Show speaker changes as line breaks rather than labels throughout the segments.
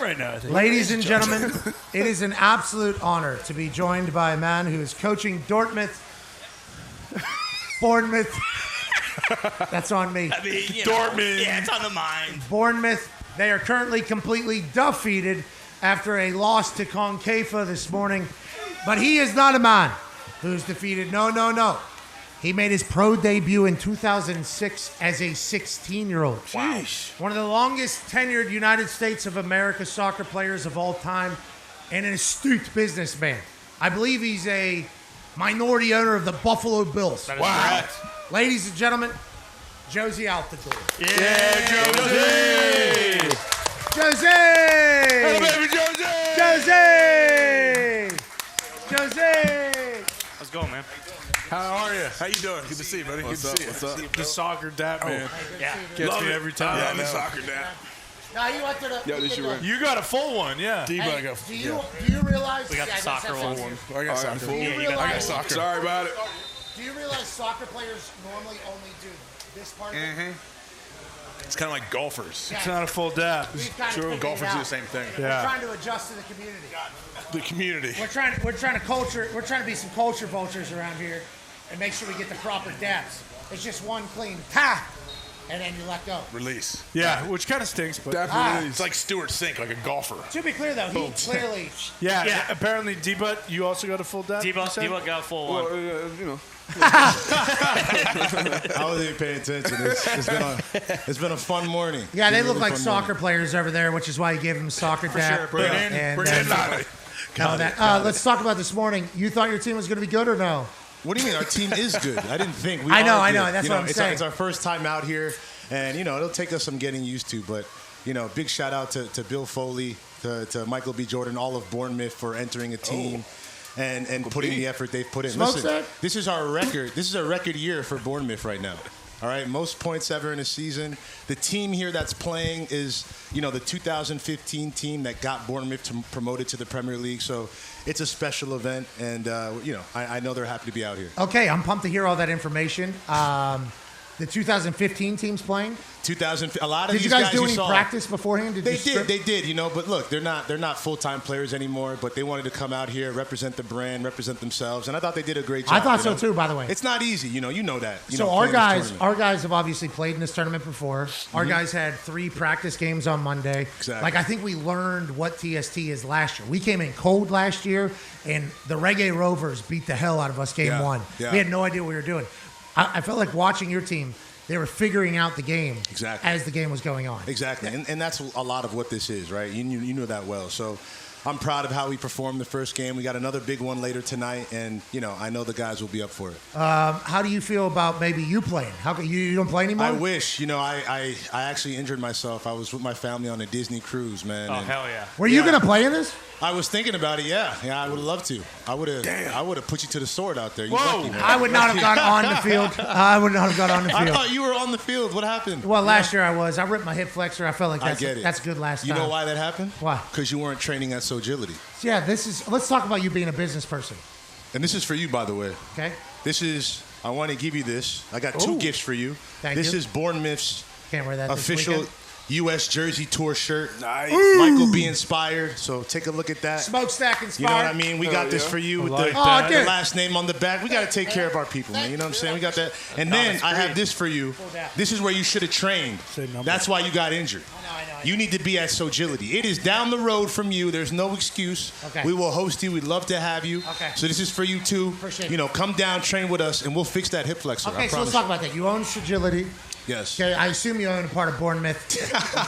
right now, I think.
Ladies and gentlemen, it is an absolute honor to be joined by a man who is coaching Bournemouth. That's on me.
I mean,
Dortmund.
Yeah, it's on the mind.
Bournemouth, they are currently completely defeated after a loss to Concaifa this morning. But he is not a man who's defeated. No. He made his pro debut in 2006 as a 16-year-old.
Wow.
One of the longest tenured United States of America soccer players of all time and an astute businessman. I believe he's a minority owner of the Buffalo Bills.
That is correct.
Ladies and gentlemen, Jozy Altidore.
Yeah, Jozy!
Jozy!
Hello, baby, Jozy!
Jozy!
Let's go, man.
How are you? How you doing? Good to see you, buddy.
What's
Good
up?
to see you.
What's up?
The soccer dap, man.
Yeah.
Gets
Love
me
it.
every time.
Yeah, the soccer dap.
Now you went to the.
Yo, this your ring.
You got a full one, yeah.
Hey, do you realize?
We got the soccer one.
I got soccer.
Do you
Yeah, you got
realize?
soccer.
Sorry about it.
Do you realize soccer players normally only do this part? Of it?
It's kind of like golfers.
It's not a full dap.
We've kind of
True,
figured it
golfers do
out.
the same thing.
We're
Yeah.
trying to adjust to the community.
The community.
We're trying to culture. We're trying to be some culture vultures around here, and make sure we get the proper daps. It's just one clean ta, and then you let go.
Release.
Yeah, which kind of stinks, but
Definitely. It's like Stuart Sink, like a golfer.
To be clear, though, he clearly.
yeah,
Yeah.
Apparently, D-Butt, you also got a full dap. you said?
D-Buck got a full one.
Well, you know.
I wasn't even paying attention. It's been a fun morning.
Yeah, they
It's been a
look
really
like
fun
soccer
morning.
players over there, which is why you gave them soccer dap.
Sure, bring it in.
And,
Bring it in.
let's talk about this morning. You thought your team was going to be good or no?
What do you mean? Our team is good. I didn't think.
I know.
Good.
That's what I'm saying.
It's our first time out here, and it'll take us some getting used to. But big shout out to Bill Foley, to Michael B. Jordan, all of Bournemouth for entering a team. And putting the effort they've put in. Listen, this is our record. This is a record year for Bournemouth right now. All right, most points ever in a season. The team here that's playing is, the 2015 team that got Bournemouth promoted to the Premier League. So it's a special event, and I know they're happy to be out here.
Okay, I'm pumped to hear all that information. The 2015 team's playing.
A lot of
Did
these
you guys do any
saw,
practice beforehand?
They did. But look, they're not full-time players anymore. But they wanted to come out here, represent the brand, represent themselves, and I thought they did a great job.
I thought so too. By the way,
it's not easy. You know that.
So our guys have obviously played in this tournament before. Our guys had 3 practice games on Monday.
Exactly.
Like I think we learned what TST is last year. We came in cold last year, and the Reggae Rovers beat the hell out of us game 1.
Yeah.
We had no idea what we were doing. I felt like watching your team. They were figuring out the game as the game was going on.
Exactly, and that's a lot of what this is, right? You know that well. So I'm proud of how we performed the first game. We got another big one later tonight, and I know the guys will be up for it.
How do you feel about maybe you playing? How come you don't play anymore?
I wish. I actually injured myself. I was with my family on a Disney cruise, man.
Oh, hell yeah.
Were you going to play in this?
I was thinking about it. Yeah, I would love to. I would have put you to the sword out there. You lucky, man.
I would not have gone on the field. I would not have gone on the
I
field.
thought you were on the field. What happened?
Well, last year I was. I ripped my hip flexor. I felt like
I get it.
that's good last time.
You know why that happened?
Why?
Because you weren't training at Sogility.
Yeah, let's talk about you being a business person.
And this is for you, by the way.
Okay.
I want to give you this. I got 2 gifts for you.
Thank
this
you.
is Bournemouth's
Can't wear that
official
this weekend.
U.S. Jersey Tour shirt.
Nice.
Michael B. inspired. So take a look at that.
Smokestack inspired.
You know what I mean? We got this for you with the last name on the back. We got to take care of our people, man. You know what I'm saying? We got that. And then I have this for you. This is where you should have trained. That's why you got injured.
I know.
You need to be at Sogility. It is down the road from you. There's no excuse.
Okay.
We will host you. We'd love to have you.
Okay.
So this is for you too.
Appreciate it.
Come down, train with us, and we'll fix that hip flexor.
Okay,
I
so let's
promise
talk about that. You own Sagility.
Yes.
Okay, I assume you own a part of Bournemouth.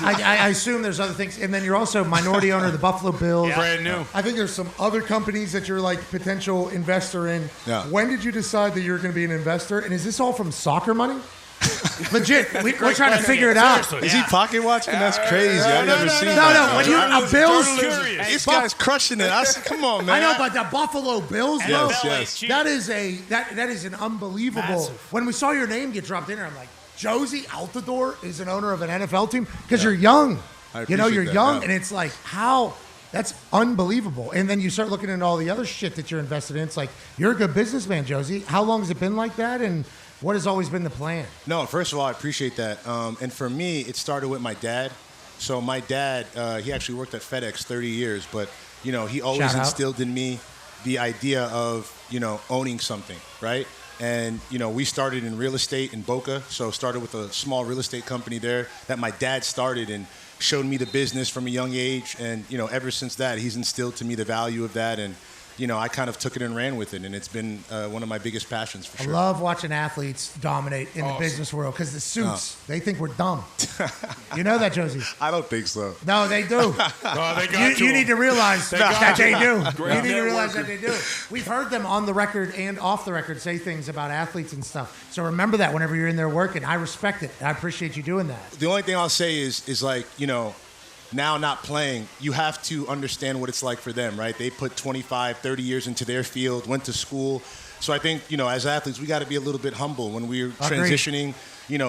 I assume there's other things. And then you're also a minority owner of the Buffalo Bills.
Yeah.
Brand new.
I think there's some other companies that you're like potential investor in.
Yeah.
When did you decide that you're going to be an investor? And is this all from soccer money? Legit. We're trying to figure it out.
Seriously.
Is he pocket watching? That's crazy. I've never seen
No,
that.
when you're a Bills.
Curious.
This guy's crushing it. Come on, man.
I know, but the Buffalo Bills, bro.
Yes, yes.
That is an unbelievable.
Massive.
When we saw your name get dropped in there, I'm like, Jozy Altidore is an owner of an NFL team because you're young.
I
You're
appreciate that,
young,
yeah.
and it's like how. That's unbelievable. And then you start looking into all the other shit that you're invested in. It's like you're a good businessman, Jozy. How long has it been like that? And what has always been the plan?
No, first of all, I appreciate that. And for me, it started with my dad. So my dad, he actually worked at FedEx 30 years, but he always
Shout out.
instilled in me the idea of owning something, right? And we started in real estate in Boca, so started with a small real estate company there that my dad started and showed me the business from a young age. And ever since that, he's instilled to me the value of that. And I kind of took it and ran with it, and it's been one of my biggest passions for sure.
I love watching athletes dominate in the business world because the suits, they think we're dumb. You know that, Jozy?
I don't think so.
No, they do. You need to realize that they do. You need to realize that they do. We've heard them on the record and off the record say things about athletes and stuff. So remember that whenever you're in there working. I respect it. I appreciate you doing that.
The only thing I'll say is like, now not playing, you have to understand what it's like for them, right? They put 25, 30 years into their field, went to school. So I think, as athletes, we got to be a little bit humble when we're transitioning,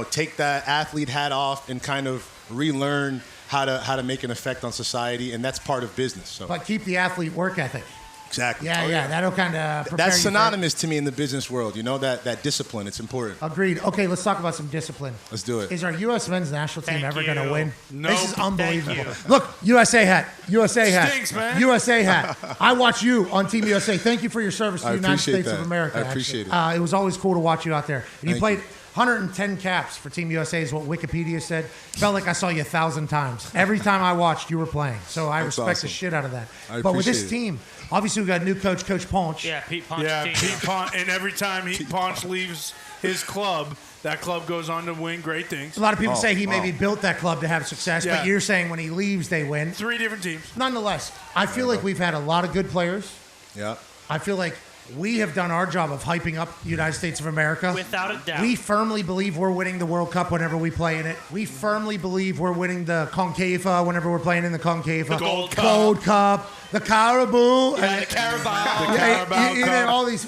take that athlete hat off and kind of relearn how to make an effect on society. And that's part of business. So.
But keep the athlete work ethic.
Exactly.
Yeah. That'll kind of prepare
That's
you
synonymous to me in the business world, that discipline. It's important.
Agreed. Okay, let's talk about some discipline.
Let's do it.
Is our U.S. men's national team ever going to win?
Nope.
This is unbelievable. Look, USA hat.
Stinks, man.
USA hat. I watch you on Team USA. Thank you for your service to the United States of America.
I appreciate
it. It was always cool to watch you out there. And you
Thank
played
you.
110 caps for Team USA is what Wikipedia said. Felt like I saw you 1,000 times. Every time I watched, you were playing. So I respect
awesome.
the shit out of that.
I
But with this
appreciate it.
team, obviously we got a new coach, Coach Ponch.
Yeah, Pete Ponch.
Yeah,
team.
Pete Ponch, and every time Ponch leaves his club, that club goes on to win great things.
A lot of people say he maybe built that club to have success,
Yeah.
but you're saying when he leaves, they win.
3 different teams.
Nonetheless, I feel like we've had a lot of good players.
Yeah.
I feel like we have done our job of hyping up the United States of America.
Without a doubt.
We firmly believe we're winning the World Cup whenever we play in it. We firmly believe we're winning the CONCACAF whenever we're playing in the CONCACAF.
The Gold
Gold Cup. The Caribou.
Yeah, the Carabao.
Even all these.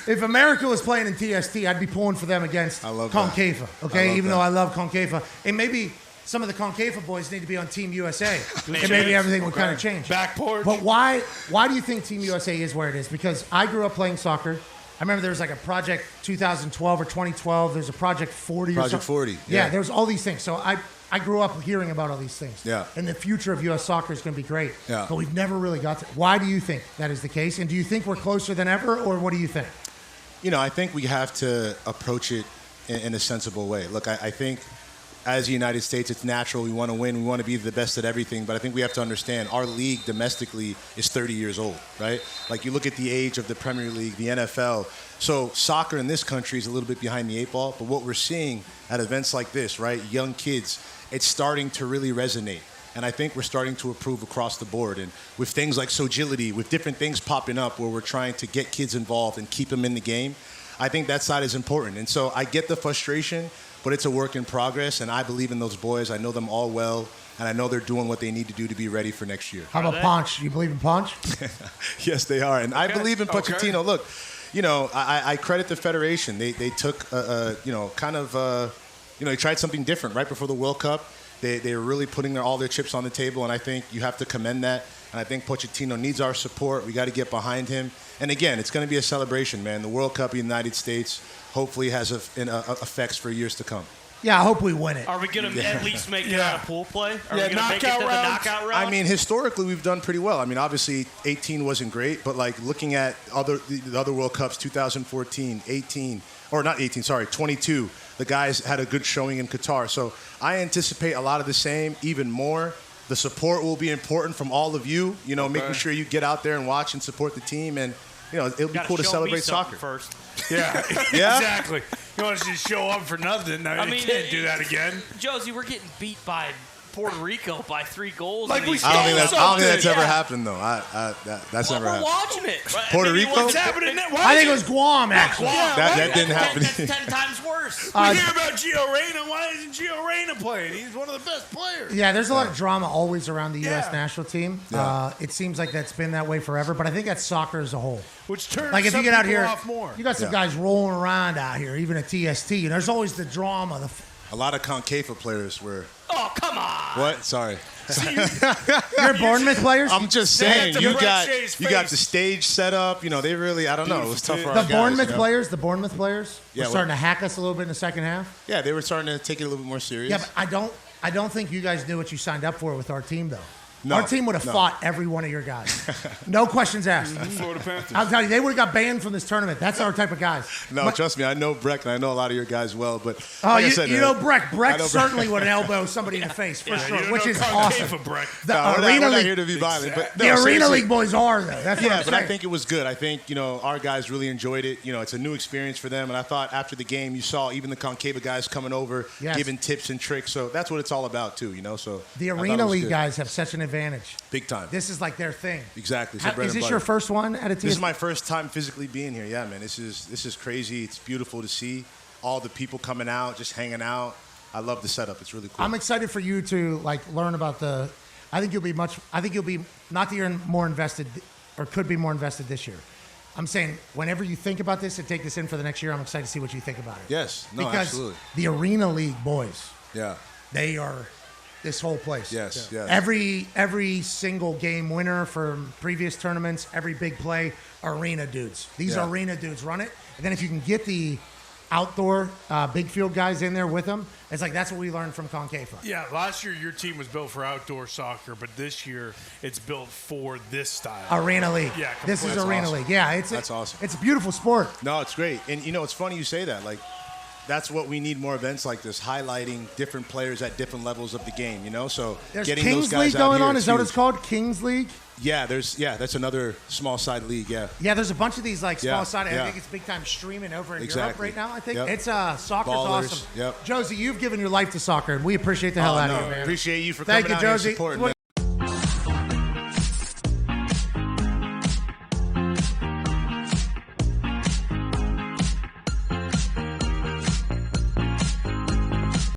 If America was playing in TST, I'd be pulling for them against
I love
CONCACAF.
that.
Okay,
I love
even
that.
though I love CONCACAF, and maybe some of the CONCACAF boys need to be on Team USA, and maybe everything would kind of change.
Back porch.
But why do you think Team USA is where it is? Because I grew up playing soccer. I remember there was like a Project 2012 or 2012. There's a Project 40 or something.
Project 40.
Yeah, there was all these things. So I grew up hearing about all these things.
Yeah.
And the future of U.S. soccer is going to be great.
Yeah.
But we've never really got to. Why do you think that is the case? And do you think we're closer than ever, or what do you think?
I think we have to approach it in a sensible way. Look, I think as the United States, it's natural. We want to win. We want to be the best at everything. But I think we have to understand our league domestically is 30 years old, right? Like you look at the age of the Premier League, the NFL. So soccer in this country is a little bit behind the 8 ball. But what we're seeing at events like this, right, young kids, it's starting to really resonate. And I think we're starting to improve across the board. And with things like Sogility, with different things popping up where we're trying to get kids involved and keep them in the game, I think that side is important. And so I get the frustration, but it's a work in progress. And I believe in those boys. I know them all well. And I know they're doing what they need to do to be ready for next year.
How about Ponch? You believe in Ponch?
Yes, they are. And I believe in Pochettino.
Okay.
Look, I credit the Federation. They took, they tried something different right before the World Cup. They're really putting all their chips on the table, and I think you have to commend that. And I think Pochettino needs our support. We got to get behind him. And again, it's going to be a celebration, man. The World Cup in the United States hopefully has effects for years to come.
Yeah, I hope we win it.
Are we going to at least make it out of pool play? Are we going to make it to
knockout
the
rounds.
knockout round?
I mean, historically, we've done pretty well. I mean, obviously, 18 wasn't great, but like looking at the other World Cups, 2014, 18, or not 18, sorry, 22, the guys had a good showing in Qatar. So I anticipate a lot of the same, even more. The support will be important from all of you, making sure you get out there and watch and support the team. And, it'll be cool to celebrate soccer.
First.
Yeah,
Yeah?
exactly. You want to just show up for nothing. I mean, you can't do that again.
Jozy, we're getting beat by Puerto Rico by 3 goals.
Like
in
we
these
I don't think
games.
that's ever
Yeah.
happened, though. That's
Well,
never
we're
happened.
watching it. Right?
Puerto
Maybe
Rico?
once-
What's happening?
I think it was Guam, actually.
That didn't happen.
That's 10 times worse.
We hear about Gio Reyna. Why isn't Gio Reyna playing? He's one of the best players.
Yeah, there's a lot of drama always around the U.S.
Yeah.
national team.
Yeah.
It seems like that's been that way forever, but I think that's soccer as a whole.
Which turns
Like if
some
you get out
people
here,
off more.
you got some guys rolling around out here, even at TST. There's always the drama.
A lot of CONCACAF players were.
Oh, come on.
What? Sorry.
You're Bournemouth players?
I'm just
They
saying,
had to
you
break
got
Shay's
you got
face.
the stage set up. They really, I don't know. It was tough for our
The
guys,
Bournemouth players, the Bournemouth players
Yeah,
were starting to hack us a little bit in the second half.
Yeah, they were starting to take it a little bit more serious.
Yeah, but I don't think you guys knew what you signed up for with our team, though.
No,
Our team would have
no.
fought every one of your guys. No questions asked.
Florida Panthers.
I'll tell you, they would have got banned from this tournament. That's our type of guys.
No,
But-
trust me, I know Breck, and I know a lot of your guys well, but
Oh,
like I
you,
said,
you
man,
know Breck. Breck
I know
certainly would elbow somebody in the face, for sure,
You
which
know
is
Concave
awesome.
for Breck.
The
No, we're
Arena
not
League,
here to be violent, but
the
no,
Arena
seriously.
League boys are, though. That's what
Yeah,
I'm
but I
saying.
think it was good. I think, our guys really enjoyed it. It's a new experience for them. And I thought after the game, you saw even the Concava guys coming over,
Yes.
giving tips and tricks. So that's what it's all about, too, So
The
I thought it
Arena
was
League
good.
guys have such an advantage.
Big time.
This is like their thing.
Exactly. It's bread
Is
and
this your
butter.
first one at a TST?
This is my first time physically being here. Yeah, man. This is crazy. It's beautiful to see all the people coming out, just hanging out. I love the setup. It's really cool.
I'm excited for you to learn about the. I think you'll be not that you're more invested or could be more invested this year. I'm saying whenever you think about this and take this in for the next year, I'm excited to see what you think about it.
Yes. No,
because
absolutely.
the Arena League boys,
Yeah.
they are this whole place.
Yes. Yes.
Every single game winner from previous tournaments, every big play, arena dudes. These
Yeah.
arena dudes run it. And then if you can get the outdoor big field guys in there with them, it's like that's what we learned from Concava.
Yeah, last year your team was built for outdoor soccer, but this year it's built for this style.
Arena League.
Yeah,
this is
completely.
Arena
awesome.
League. Yeah,
That's awesome.
It's a beautiful sport.
No, it's great. And, it's funny you say that. That's what we need, more events like this, highlighting different players at different levels of the game, So
There's
getting
Kings
those guys
League
out
going
here
on. Is that what it's
huge.
called? Kings League?
Yeah, that's another small side league, yeah.
Yeah, there's a bunch of these small
Yeah,
sided. I
yeah.
think it's big time streaming over in Europe
Exactly.
right now. I think
Yep.
it's soccer's
Ballers,
awesome.
yep.
Jozy, you've given your life to soccer, and we appreciate the hell out of you, man.
Appreciate you for
Thank
coming
you,
out here
Jozy.
and supporting,
What-
man.